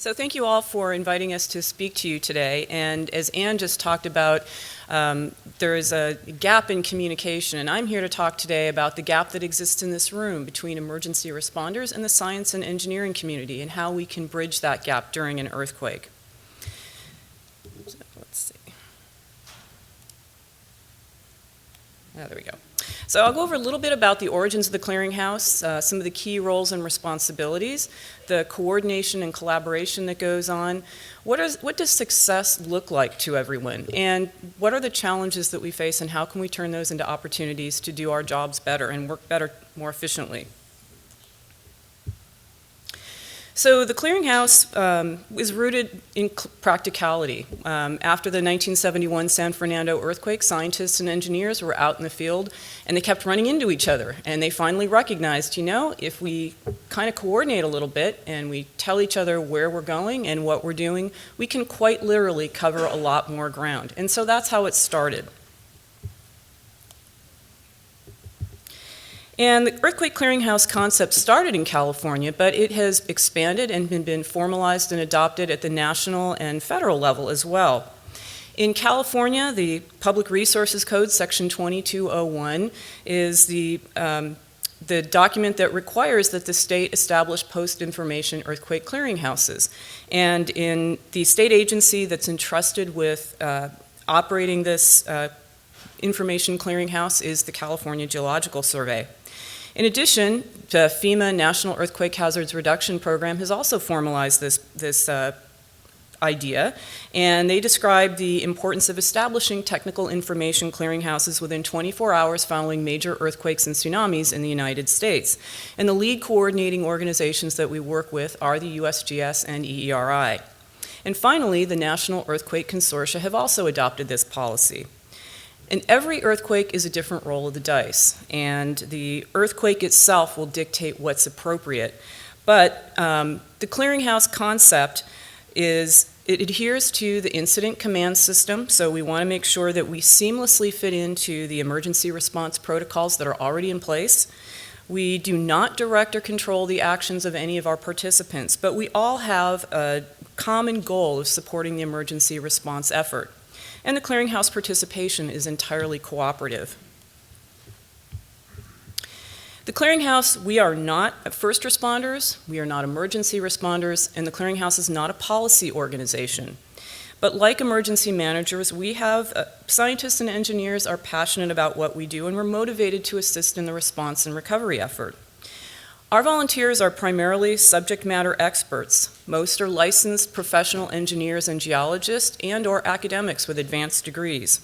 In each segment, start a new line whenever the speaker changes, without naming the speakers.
So thank you all for inviting us to speak to you today. And as Anne just talked about, there is a gap in communication, and I'm here to talk today about the gap that exists in this room between emergency responders and the science and engineering community and how we can bridge that gap during an earthquake. So, let's see. There we go. So I'll go over a little bit about the origins of the Clearinghouse, some of the key roles and responsibilities, the coordination and collaboration that goes on. What does success look like to everyone? And what are the challenges that we face, and how can we turn those into opportunities to do our jobs better and work better, more efficiently? So the Clearinghouse is rooted in practicality. After the 1971 San Fernando earthquake, scientists and engineers were out in the field and they kept running into each other. And they finally recognized, you know, if we kind of coordinate a little bit and we tell each other where we're going and what we're doing, we can quite literally cover a lot more ground. And so that's how it started. And the Earthquake Clearinghouse concept started in California, but it has expanded and been formalized and adopted at the national and federal level as well. In California, the Public Resources Code, Section 2201, is the document that requires that the state establish post-information earthquake clearinghouses. And in the state agency that's entrusted with operating this information clearinghouse is the California Geological Survey. In addition, the FEMA National Earthquake Hazards Reduction Program has also formalized this idea, and they describe the importance of establishing technical information clearinghouses within 24 hours following major earthquakes and tsunamis in the United States. And the lead coordinating organizations that we work with are the USGS and EERI. And finally, the National Earthquake Consortia have also adopted this policy. And every earthquake is a different roll of the dice, and the earthquake itself will dictate what's appropriate. But the clearinghouse concept it adheres to the incident command system, so we want to make sure that we seamlessly fit into the emergency response protocols that are already in place. We do not direct or control the actions of any of our participants, but we all have a common goal of supporting the emergency response effort. And the clearinghouse participation is entirely cooperative. The clearinghouse, we are not first responders, we are not emergency responders, and the clearinghouse is not a policy organization. But like emergency managers, we have scientists and engineers are passionate about what we do, and we're motivated to assist in the response and recovery effort. Our volunteers are primarily subject matter experts. Most are licensed professional engineers and geologists and/or academics with advanced degrees.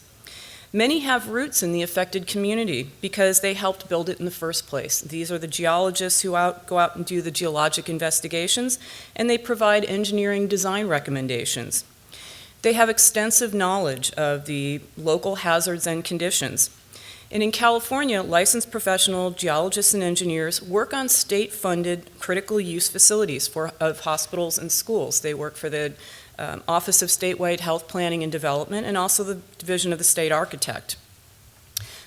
Many have roots in the affected community because they helped build it in the first place. These are the geologists who go out and do the geologic investigations, and they provide engineering design recommendations. They have extensive knowledge of the local hazards and conditions. And in California, licensed professional geologists and engineers work on state-funded critical use facilities of hospitals and schools. They work for the Office of Statewide Health Planning and Development and also the Division of the State Architect.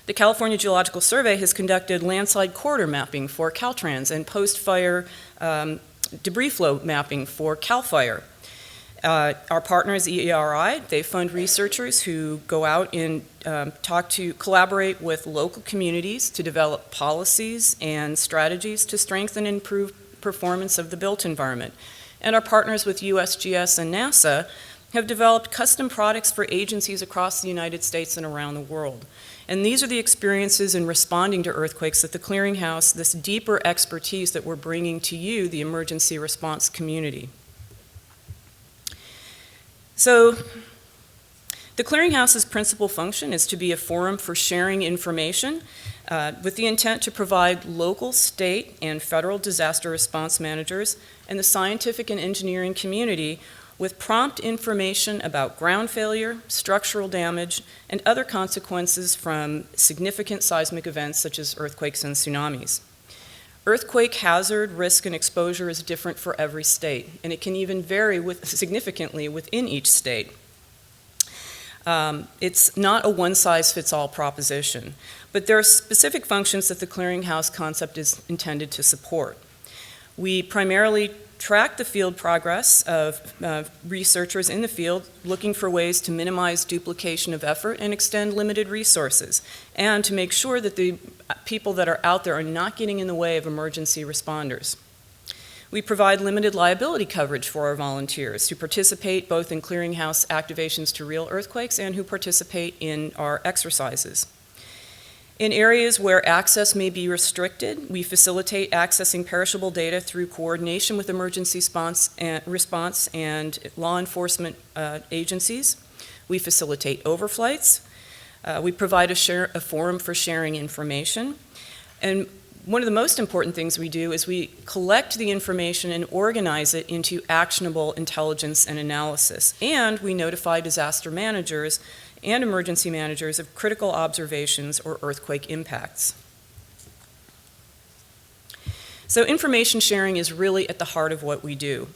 The California Geological Survey has conducted landslide corridor mapping for Caltrans and post-fire debris flow mapping for CAL FIRE. Our partner is EERI. They fund researchers who go out and collaborate with local communities to develop policies and strategies to strengthen and improve performance of the built environment. And our partners with USGS and NASA have developed custom products for agencies across the United States and around the world. And these are the experiences in responding to earthquakes that the Clearinghouse, this deeper expertise that we're bringing to you, the emergency response community. So, the Clearinghouse's principal function is to be a forum for sharing information with the intent to provide local, state, and federal disaster response managers and the scientific and engineering community with prompt information about ground failure, structural damage, and other consequences from significant seismic events such as earthquakes and tsunamis. Earthquake hazard, risk, and exposure is different for every state, and it can even vary significantly within each state. It's not a one-size-fits-all proposition, but there are specific functions that the clearinghouse concept is intended to support. We primarily track the field progress of researchers in the field looking for ways to minimize duplication of effort and extend limited resources, and to make sure that the people that are out there are not getting in the way of emergency responders. We provide limited liability coverage for our volunteers who participate both in clearinghouse activations to real earthquakes and who participate in our exercises. In areas where access may be restricted, we facilitate accessing perishable data through coordination with emergency response and law enforcement agencies. We facilitate overflights. We provide a forum for sharing information. And one of the most important things we do is we collect the information and organize it into actionable intelligence and analysis. And we notify disaster managers and emergency managers of critical observations or earthquake impacts. So information sharing is really at the heart of what we do.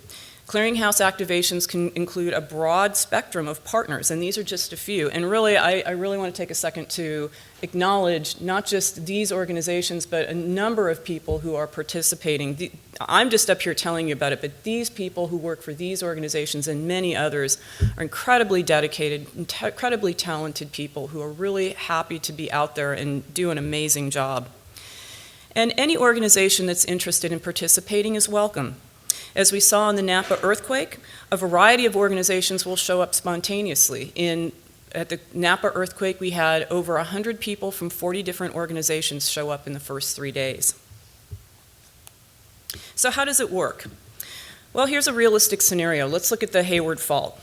Clearinghouse activations can include a broad spectrum of partners, and these are just a few. And really, I really want to take a second to acknowledge not just these organizations, but a number of people who are participating. I'm just up here telling you about it, but these people who work for these organizations and many others are incredibly dedicated, incredibly talented people who are really happy to be out there and do an amazing job. And any organization that's interested in participating is welcome. As we saw in the Napa earthquake, a variety of organizations will show up spontaneously. At the Napa earthquake, we had over 100 people from 40 different organizations show up in the first 3 days. So how does it work? Well, here's a realistic scenario. Let's look at the Hayward Fault.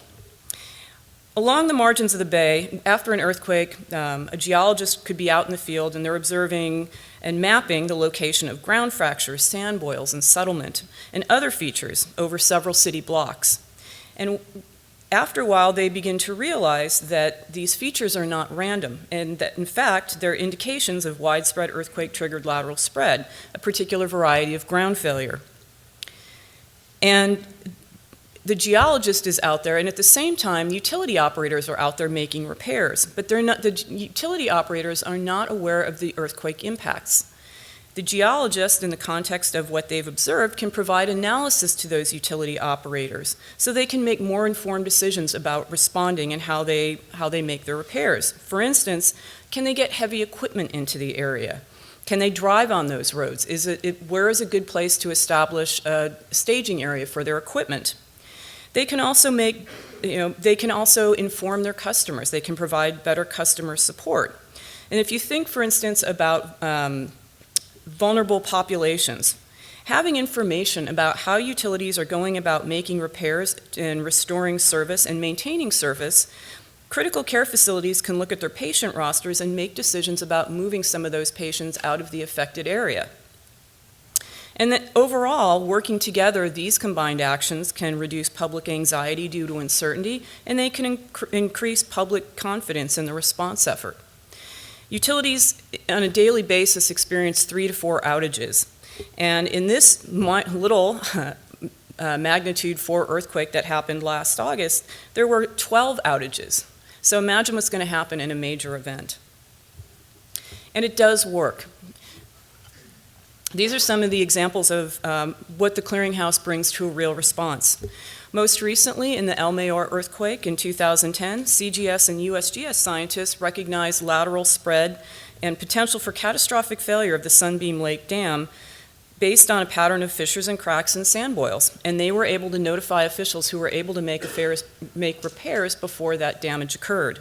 Along the margins of the bay, after an earthquake, a geologist could be out in the field and they're observing and mapping the location of ground fractures, sand boils, and settlement, and other features over several city blocks. And after a while, they begin to realize that these features are not random, and that in fact, they're indications of widespread earthquake-triggered lateral spread, a particular variety of ground failure. And the geologist is out there, and at the same time, utility operators are out there making repairs, but the utility operators are not aware of the earthquake impacts. The geologist, in the context of what they've observed, can provide analysis to those utility operators so they can make more informed decisions about responding and how they make their repairs. For instance, can they get heavy equipment into the area? Can they drive on those roads? Where is a good place to establish a staging area for their equipment? They can also inform their customers. They can provide better customer support. And if you think, for instance, about vulnerable populations, having information about how utilities are going about making repairs and restoring service and maintaining service, critical care facilities can look at their patient rosters and make decisions about moving some of those patients out of the affected area. And that overall, working together, these combined actions can reduce public anxiety due to uncertainty, and they can increase public confidence in the response effort. Utilities on a daily basis experience 3 to 4 outages. And in this little magnitude 4 earthquake that happened last August, there were 12 outages. So imagine what's going to happen in a major event. And it does work. These are some of the examples of what the Clearinghouse brings to a real response. Most recently, in the El Mayor earthquake in 2010, CGS and USGS scientists recognized lateral spread and potential for catastrophic failure of the Sunbeam Lake Dam based on a pattern of fissures and cracks and sand boils. And they were able to notify officials who were able to make repairs before that damage occurred.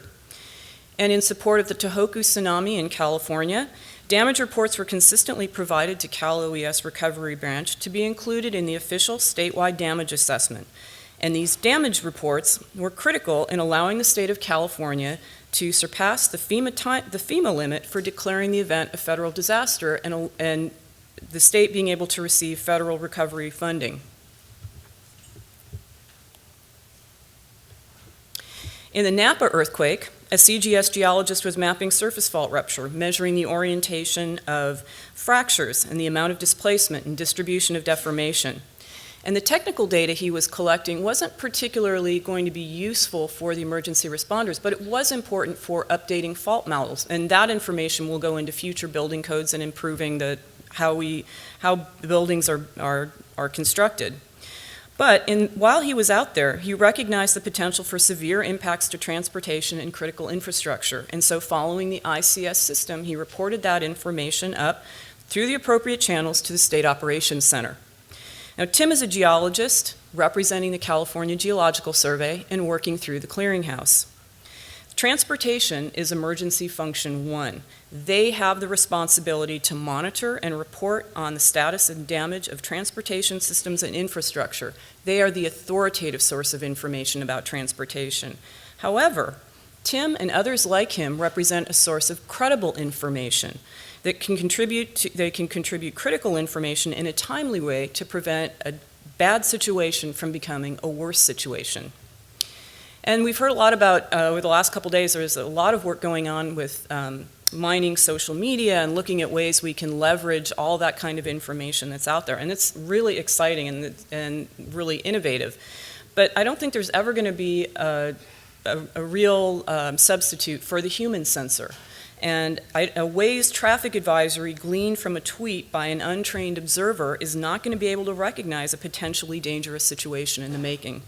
And in support of the Tohoku tsunami in California, damage reports were consistently provided to Cal OES Recovery Branch to be included in the official statewide damage assessment. And these damage reports were critical in allowing the state of California to surpass the FEMA limit for declaring the event a federal disaster and the state being able to receive federal recovery funding. In the Napa earthquake, a CGS geologist was mapping surface fault rupture, measuring the orientation of fractures and the amount of displacement and distribution of deformation. And the technical data he was collecting wasn't particularly going to be useful for the emergency responders, but it was important for updating fault models. And that information will go into future building codes and improving how buildings are constructed. But while he was out there, he recognized the potential for severe impacts to transportation and critical infrastructure. And so following the ICS system, he reported that information up through the appropriate channels to the State Operations Center. Now, Tim is a geologist representing the California Geological Survey and working through the Clearinghouse. Transportation is Emergency Function 1. They have the responsibility to monitor and report on the status and damage of transportation systems and infrastructure. They are the authoritative source of information about transportation. However, Tim and others like him represent a source of credible information that can contribute critical information in a timely way to prevent a bad situation from becoming a worse situation. And we've heard a lot about, over the last couple days, there's a lot of work going on with mining social media and looking at ways we can leverage all that kind of information that's out there. And it's really exciting and really innovative. But I don't think there's ever going to be a real substitute for the human sensor. And a Waze traffic advisory gleaned from a tweet by an untrained observer is not going to be able to recognize a potentially dangerous situation in the making.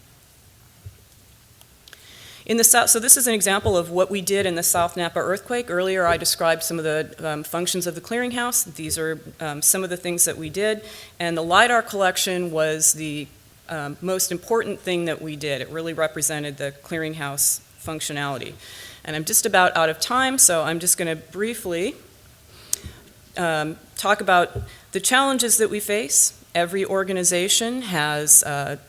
In the South, so this is an example of what we did in the South Napa earthquake. Earlier I described some of the functions of the clearinghouse. These are some of the things that we did. And the LiDAR collection was the most important thing that we did. It really represented the clearinghouse functionality. And I'm just about out of time, so I'm just going to briefly talk about the challenges that we face. Every organization has a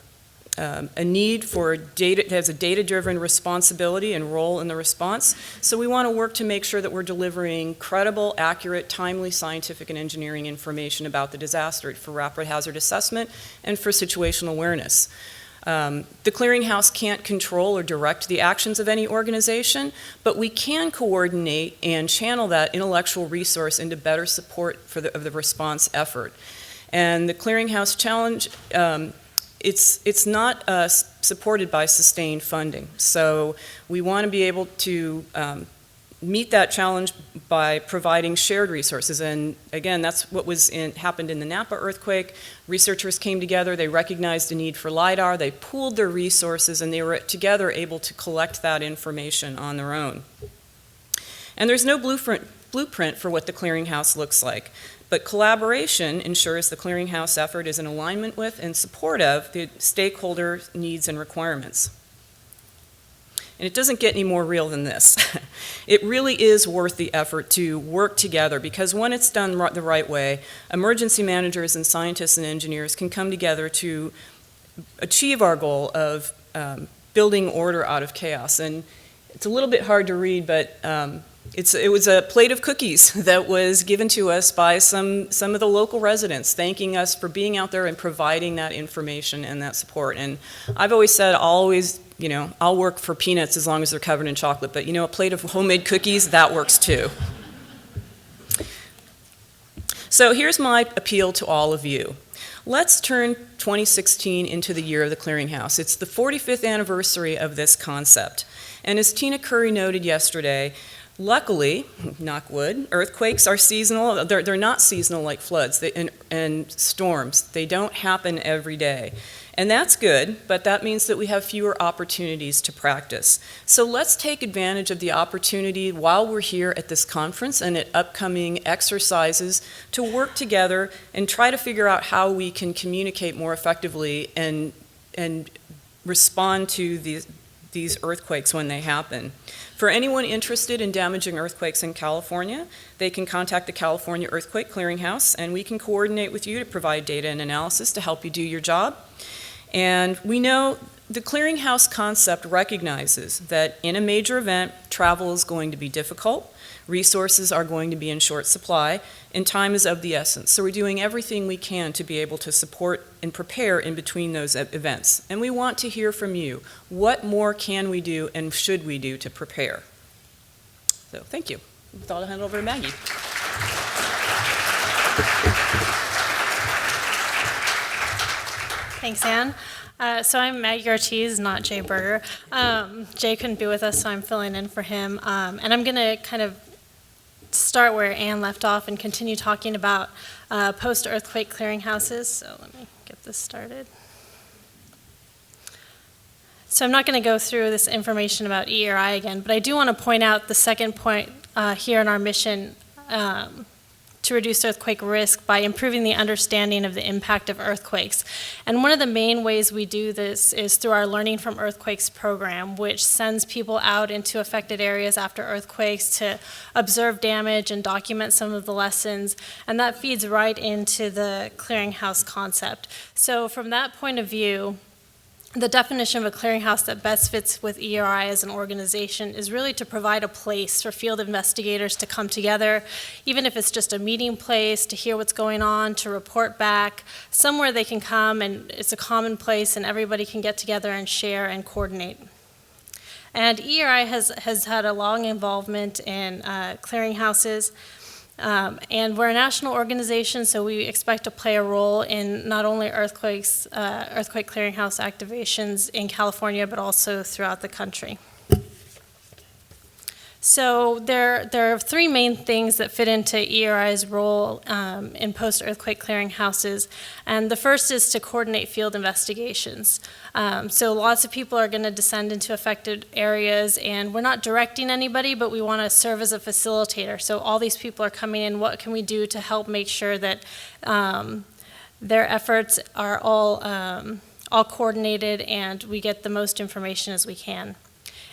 need for data, has a data-driven responsibility and role in the response. So we want to work to make sure that we're delivering credible, accurate, timely scientific and engineering information about the disaster for rapid hazard assessment and for situational awareness. The clearinghouse can't control or direct the actions of any organization, but we can coordinate and channel that intellectual resource into better support for of the response effort. And the clearinghouse challenge, it's not supported by sustained funding. So we want to be able to meet that challenge by providing shared resources. And again, that's what happened in the Napa earthquake. Researchers came together, they recognized the need for LiDAR, they pooled their resources, and they were together able to collect that information on their own. And there's no blueprint for what the clearinghouse looks like. But collaboration ensures the clearinghouse effort is in alignment with and support of the stakeholder needs and requirements. And it doesn't get any more real than this. It really is worth the effort to work together, because when it's done the right way, emergency managers and scientists and engineers can come together to achieve our goal of building order out of chaos. And it's a little bit hard to read, but it was a plate of cookies that was given to us by some of the local residents, thanking us for being out there and providing that information and that support. And I've always said, I'll work for peanuts as long as they're covered in chocolate, but a plate of homemade cookies, that works too. So here's my appeal to all of you. Let's turn 2016 into the year of the clearinghouse. It's the 45th anniversary of this concept. And as Tina Curry noted yesterday, luckily, knock wood, earthquakes are seasonal. They're not seasonal like floods and storms. They don't happen every day. And that's good, but that means that we have fewer opportunities to practice. So let's take advantage of the opportunity while we're here at this conference and at upcoming exercises to work together and try to figure out how we can communicate more effectively and respond to these earthquakes when they happen. For anyone interested in damaging earthquakes in California, they can contact the California Earthquake Clearinghouse, and we can coordinate with you to provide data and analysis to help you do your job. And we know the clearinghouse concept recognizes that in a major event, travel is going to be difficult, resources are going to be in short supply, and time is of the essence. So we're doing everything we can to be able to support and prepare in between those events. And we want to hear from you. What more can we do and should we do to prepare? So thank you. I thought I'd hand it over to Maggie.
Thanks, Ann. So I'm Maggie Ortiz, not Jay Berger. Jay couldn't be with us, so I'm filling in for him. And I'm going to kind of start where Ann left off and continue talking about post-earthquake clearinghouses. So let me get this started. So I'm not going to go through this information about ERI again, but I do want to point out the second point here in our mission to reduce earthquake risk by improving the understanding of the impact of earthquakes. And one of the main ways we do this is through our Learning from Earthquakes program, which sends people out into affected areas after earthquakes to observe damage and document some of the lessons. And that feeds right into the clearinghouse concept. So from that point of view, the definition of a clearinghouse that best fits with ERI as an organization is really to provide a place for field investigators to come together, even if it's just a meeting place, to hear what's going on, to report back, somewhere they can come and it's a common place and everybody can get together and share and coordinate. And ERI has had a long involvement in clearinghouses. And we're a national organization, so we expect to play a role in not only earthquake clearinghouse activations in California, but also throughout the country. So there are three main things that fit into ERI's role in post-earthquake clearinghouses, and the first is to coordinate field investigations. So lots of people are going to descend into affected areas, and we're not directing anybody, but we want to serve as a facilitator. So all these people are coming in, what can we do to help make sure that their efforts are all coordinated and we get the most information as we can.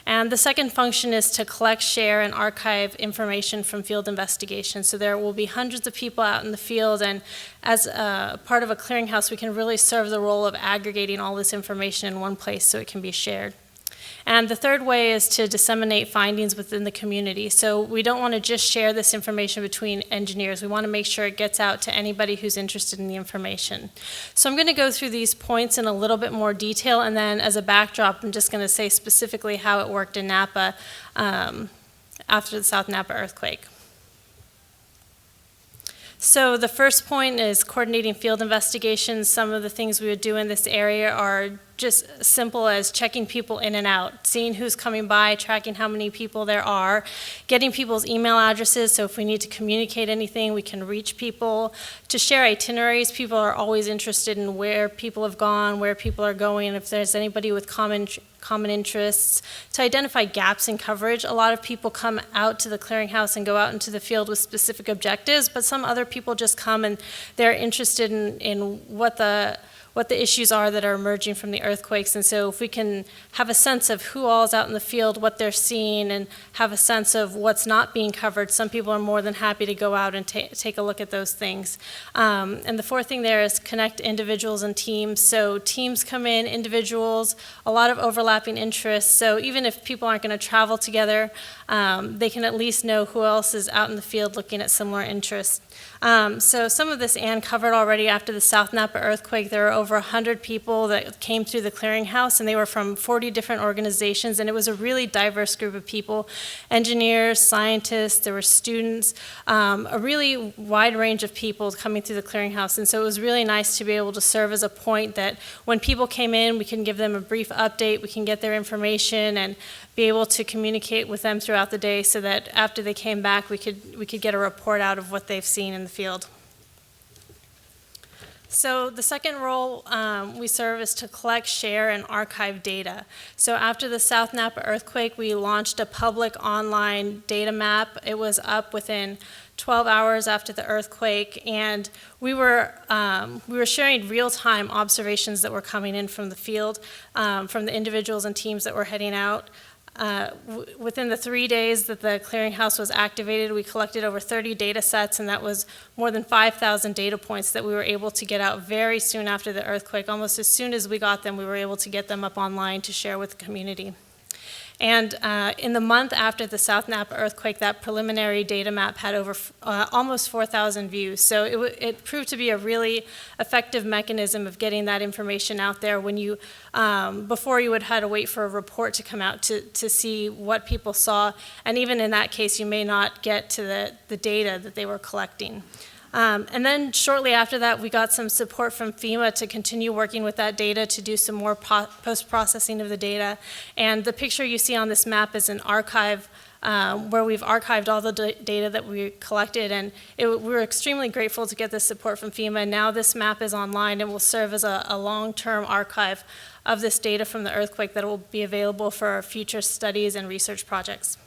And the second function is to collect, share, and archive information from field investigations. So there will be hundreds of people out in the field, and as a part of a clearinghouse, we can really serve the role of aggregating all this information in one place so it can be shared. And the third way is to disseminate findings within the community. So we don't want to just share this information between engineers. We want to make sure it gets out to anybody who's interested in the information. So I'm going to go through these points in a little bit more detail, and then as a backdrop, I'm just going to say specifically how it worked in Napa after the South Napa earthquake. So the first point is coordinating field investigations. Some of the things we would do in this area are just simple as checking people in and out, seeing who's coming by, tracking how many people there are, getting people's email addresses, so if we need to communicate anything, we can reach people. To share itineraries, people are always interested in where people have gone, where people are going, if there's anybody with common interests. To identify gaps in coverage, a lot of people come out to the clearinghouse and go out into the field with specific objectives, but some other people just come and they're interested in what the issues are that are emerging from the earthquakes. And so if we can have a sense of who all is out in the field, what they're seeing, and have a sense of what's not being covered, some people are more than happy to go out and take a look at those things. And the fourth thing there is connect individuals and teams. So teams come in, individuals, a lot of overlapping interests. So even if people aren't going to travel together, they can at least know who else is out in the field looking at similar interests. So some of this Ann covered already. After the South Napa earthquake, there were over 100 people that came through the clearinghouse, and they were from 40 different organizations, and it was a really diverse group of people: engineers, scientists, there were students, a really wide range of people coming through the clearinghouse. And so it was really nice to be able to serve as a point that when people came in, we can give them a brief update, we can get their information, and be able to communicate with them throughout the day so that after they came back, we could get a report out of what they've seen in the field. So the second role we serve is to collect, share, and archive data. So after the South Napa earthquake, we launched a public online data map. It was up within 12 hours after the earthquake, and we were sharing real-time observations that were coming in from the field, from the individuals and teams that were heading out. Within the 3 days that the clearinghouse was activated, we collected over 30 data sets, and that was more than 5,000 data points that we were able to get out very soon after the earthquake. Almost as soon as we got them, we were able to get them up online to share with the community. And in the month after the South Napa earthquake, that preliminary data map had over almost 4,000 views. So it proved to be a really effective mechanism of getting that information out there when you, before you would have to wait for a report to come out to see what people saw. And even in that case, you may not get to the data that they were collecting. And then shortly after that, we got some support from FEMA to continue working with that data to do some more post-processing of the data. And the picture you see on this map is an archive where we've archived all the data that we collected, and we were extremely grateful to get this support from FEMA. Now this map is online and will serve as a long-term archive of this data from the earthquake that will be available for future studies and research projects.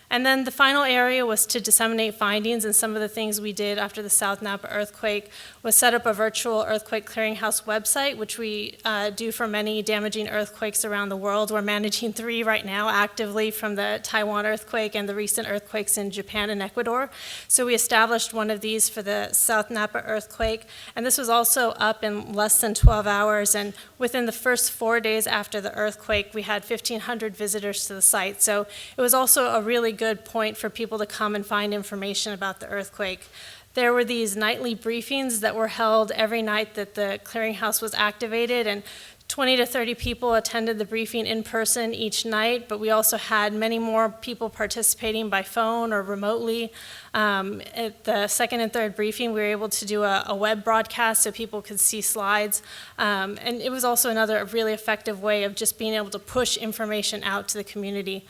And then the final area was to disseminate findings, and some of the things we did after the South Napa earthquake was set up a virtual earthquake clearinghouse website, which we do for many damaging earthquakes around the world. We're managing 3 right now actively from the Taiwan earthquake and the recent earthquakes in Japan and Ecuador. So we established one of these for the South Napa earthquake, and this was also up in less than 12 hours, and within the first 4 days after the earthquake, we had 1,500 visitors to the site. So it was also a really good point for people to come and find information about the earthquake. There were these nightly briefings that were held every night that the clearinghouse was activated, and 20 to 30 people attended the briefing in person each night, but we also had many more people participating by phone or remotely. At the second and third briefing, we were able to do a web broadcast so people could see slides. And it was also another really effective way of just being able to push information out to the community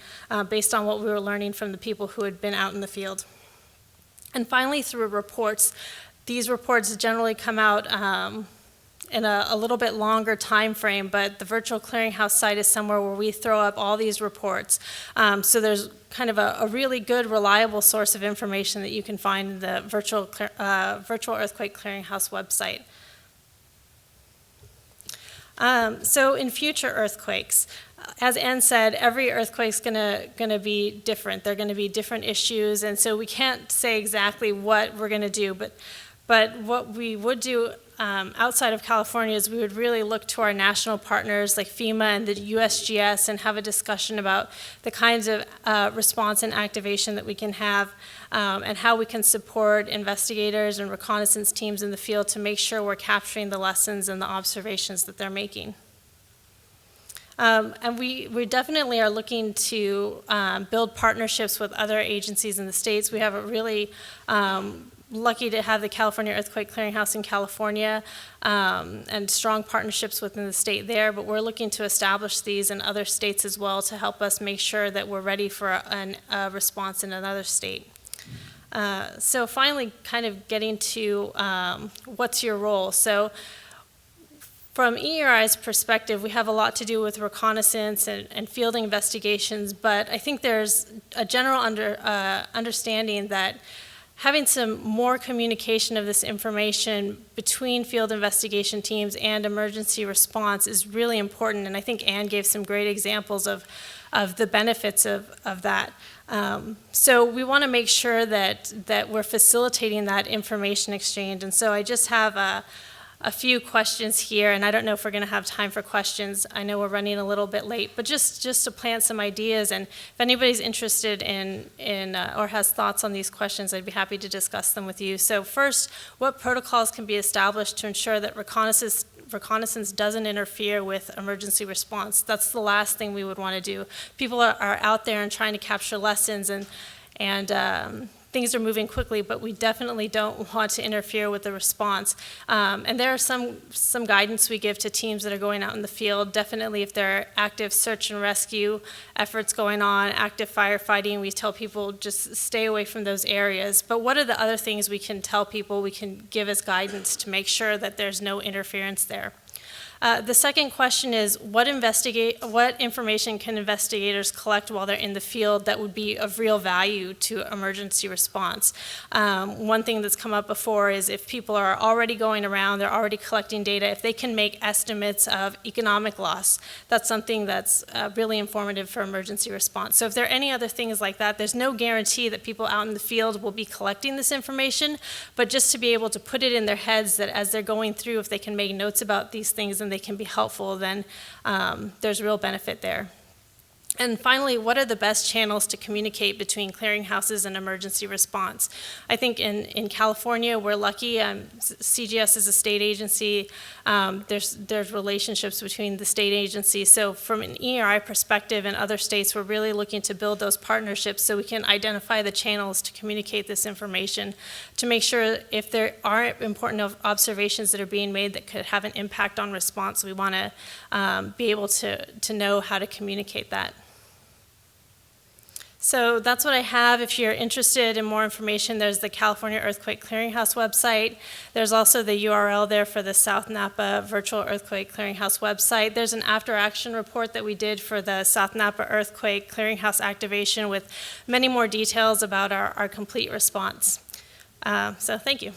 based on what we were learning from the people who had been out in the field. And finally, through reports, these reports generally come out in a little bit longer time frame, but the virtual clearinghouse site is somewhere where we throw up all these reports. So there's kind of a really good, reliable source of information that you can find in the virtual earthquake clearinghouse website. So in future earthquakes, as Ann said, every earthquake's gonna be different. They're gonna be different issues, and so we can't say exactly what we're gonna do, but what we would do outside of California is we would really look to our national partners like FEMA and the USGS and have a discussion about the kinds of response and activation that we can have and how we can support investigators and reconnaissance teams in the field to make sure we're capturing the lessons and the observations that they're making. And we definitely are looking to build partnerships with other agencies in the states. We have a really lucky to have the California Earthquake Clearinghouse in California and strong partnerships within the state there, but we're looking to establish these in other states as well to help us make sure that we're ready for a response in another state. So finally, kind of getting to what's your role. So from ERI's perspective, we have a lot to do with reconnaissance and field investigations, but I think there's a general understanding that having some more communication of this information between field investigation teams and emergency response is really important, and I think Ann gave some great examples of the benefits of that. So we want to make sure that we're facilitating that information exchange, and so I just have a few questions here, and I don't know if we're going to have time for questions. I know we're running a little bit late, but just to plant some ideas, and if anybody's interested in or has thoughts on these questions, I'd be happy to discuss them with you. So first, what protocols can be established to ensure that reconnaissance doesn't interfere with emergency response? That's the last thing we would want to do. People are out there and trying to capture lessons, and things are moving quickly, but we definitely don't want to interfere with the response. And there are some guidance we give to teams that are going out in the field. Definitely if there are active search and rescue efforts going on, active firefighting, we tell people just stay away from those areas. But what are the other things we can tell people, we can give as guidance to make sure that there's no interference there? The second question is, what information can investigators collect while they're in the field that would be of real value to emergency response? One thing that's come up before is if people are already going around, they're already collecting data, if they can make estimates of economic loss, that's something that's really informative for emergency response. So if there are any other things like that, there's no guarantee that people out in the field will be collecting this information, but just to be able to put it in their heads that as they're going through, if they can make notes about these things and they can be helpful, then there's real benefit there. And finally, what are the best channels to communicate between clearinghouses and emergency response? I think in California, we're lucky. CGS is a state agency. There's relationships between the state agencies. So from an ERI perspective in other states, we're really looking to build those partnerships so we can identify the channels to communicate this information to make sure if there are important observations that are being made that could have an impact on response, we want to be able to know how to communicate that. So that's what I have. If you're interested in more information, there's the California Earthquake Clearinghouse website. There's also the URL there for the South Napa Virtual Earthquake Clearinghouse website. There's an after-action report that we did for the South Napa Earthquake Clearinghouse activation with many more details about our complete response. So thank you.